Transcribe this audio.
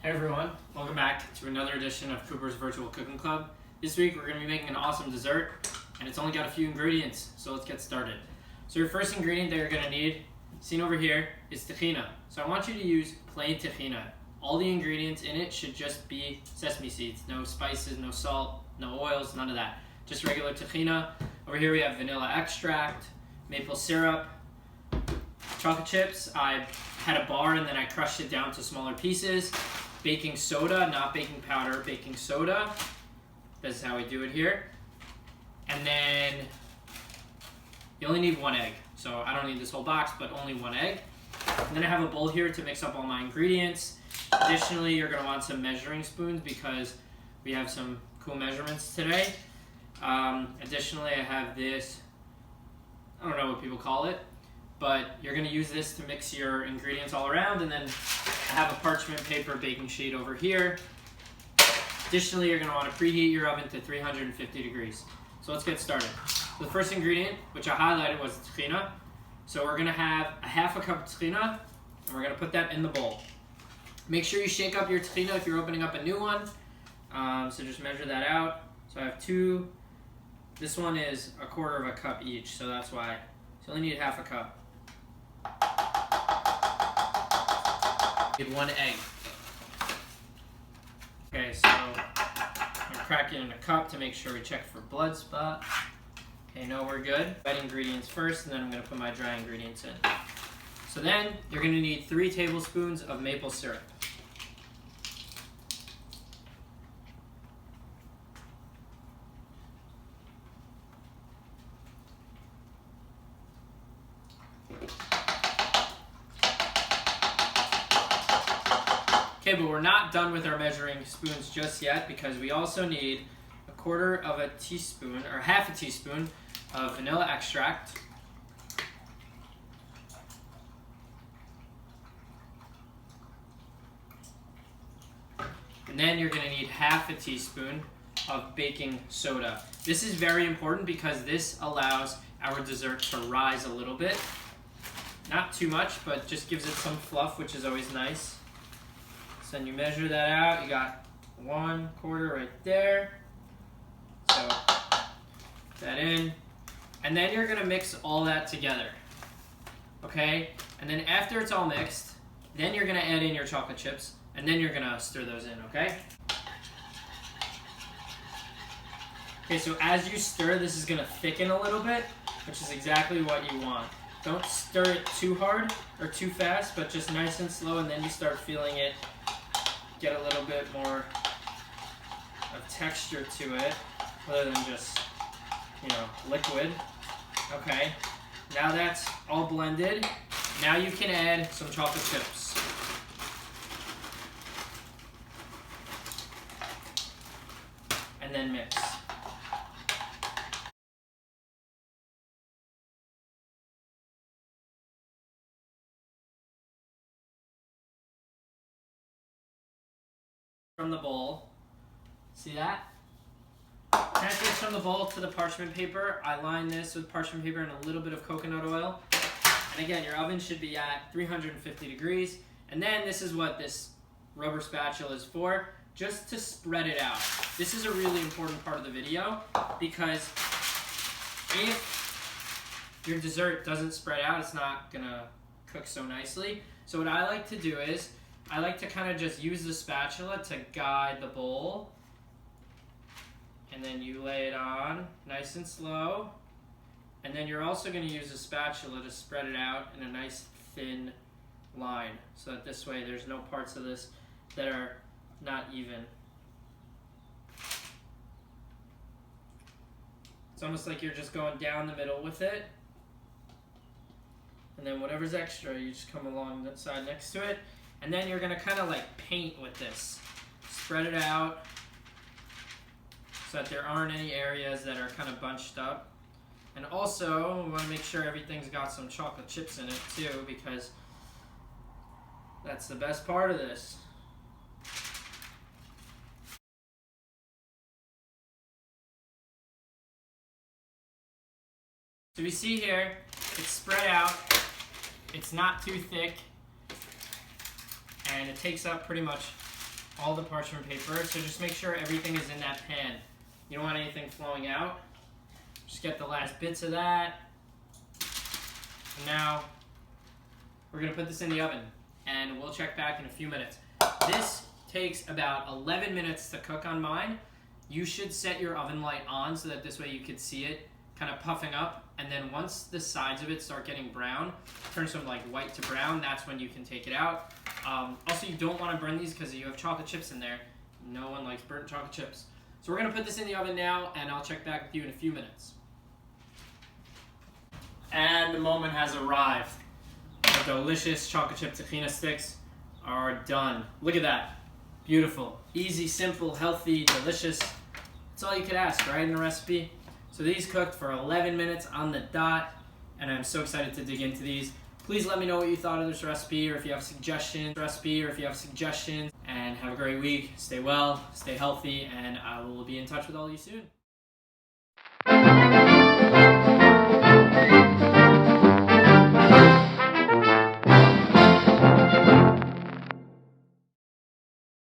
Hey everyone, welcome back to another edition of Cooper's Virtual Cooking Club. This week we're going to be making an awesome dessert, and it's only got a few ingredients, so let's get started. So your first ingredient that you're going to need, seen over here, is tahina. So I want you to use plain tahina. All the ingredients in it should just be sesame seeds. No spices, no salt, no oils, none of that. Just regular tahina. Over here we have vanilla extract, maple syrup, chocolate chips. I had a bar and then I crushed it down to smaller pieces. Baking soda, not baking powder, baking soda. This is how we do it here. And then you only need one egg. So I don't need this whole box, but only one egg. And then I have a bowl here to mix up all my ingredients. Additionally, you're gonna want some measuring spoons because we have some cool measurements today. Additionally, I have this, I don't know what people call it, but you're gonna use this to mix your ingredients all around, and then I have a parchment paper baking sheet over here. Additionally, you're gonna wanna preheat your oven to 350 degrees. So let's get started. The first ingredient, which I highlighted, was tahina. So we're gonna have a half a cup of tahina, and we're gonna put that in the bowl. Make sure you shake up your tahina if you're opening up a new one. So just measure that out. So I have two. This one is a quarter of a cup each, so that's why. So you only need half a cup. Need one egg. Okay, so I'm gonna crack it in a cup to make sure we check for blood spot. Okay, no, we're good. Wet ingredients first, and then I'm gonna put my dry ingredients in. So then you're gonna need 3 tablespoons of maple syrup. Okay, but we're not done with our measuring spoons just yet because we also need a quarter of a teaspoon, or half a teaspoon, of vanilla extract. And then you're gonna need half a teaspoon of baking soda. This is very important because this allows our dessert to rise a little bit. Not too much, but just gives it some fluff, which is always nice. So then you measure that out, you got 1/4 right there. So put that in. And then you're gonna mix all that together. Okay? And then after it's all mixed, then you're gonna add in your chocolate chips, and then you're gonna stir those in, okay? Okay, so as you stir, this is gonna thicken a little bit, which is exactly what you want. Don't stir it too hard or too fast, but just nice and slow, and then you start feeling it get a little bit more of texture to it, rather than just, liquid. Okay, now that's all blended. Now you can add some chocolate chips. And then mix. From the bowl. See that? Transfer this from the bowl to the parchment paper. I line this with parchment paper and a little bit of coconut oil. And again, your oven should be at 350 degrees. And then this is what this rubber spatula is for, just to spread it out. This is a really important part of the video because if your dessert doesn't spread out, it's not gonna cook so nicely. So what I like to do is, I like to kind of just use the spatula to guide the bowl, and then you lay it on nice and slow, and then you're also going to use the spatula to spread it out in a nice thin line, so that this way there's no parts of this that are not even. It's almost like you're just going down the middle with it, and then whatever's extra, you just come along the side next to it. And then you're gonna kind of like paint with this. Spread it out so that there aren't any areas that are kind of bunched up. And also, we wanna make sure everything's got some chocolate chips in it too, because that's the best part of this. So we see here, it's spread out, it's not too thick, and it takes up pretty much all the parchment paper. So just make sure everything is in that pan. You don't want anything flowing out. Just get the last bits of that. And now we're gonna put this in the oven and we'll check back in a few minutes. This takes about 11 minutes to cook on mine. You should set your oven light on so that this way you could see it kind of puffing up. And then once the sides of it start getting brown, turns from like white to brown, that's when you can take it out. Also, you don't want to burn these because you have chocolate chips in there. No one likes burnt chocolate chips. So we're gonna put this in the oven now and I'll check back with you in a few minutes. And the moment has arrived. The delicious chocolate chip tahina sticks are done. Look at that. Beautiful. Easy, simple, healthy, delicious. That's all you could ask, right, in a recipe? So these cooked for 11 minutes on the dot, and I'm so excited to dig into these. Please let me know what you thought of this recipe, or if you have suggestions, and have a great week. Stay well, stay healthy, and I will be in touch with all of you soon.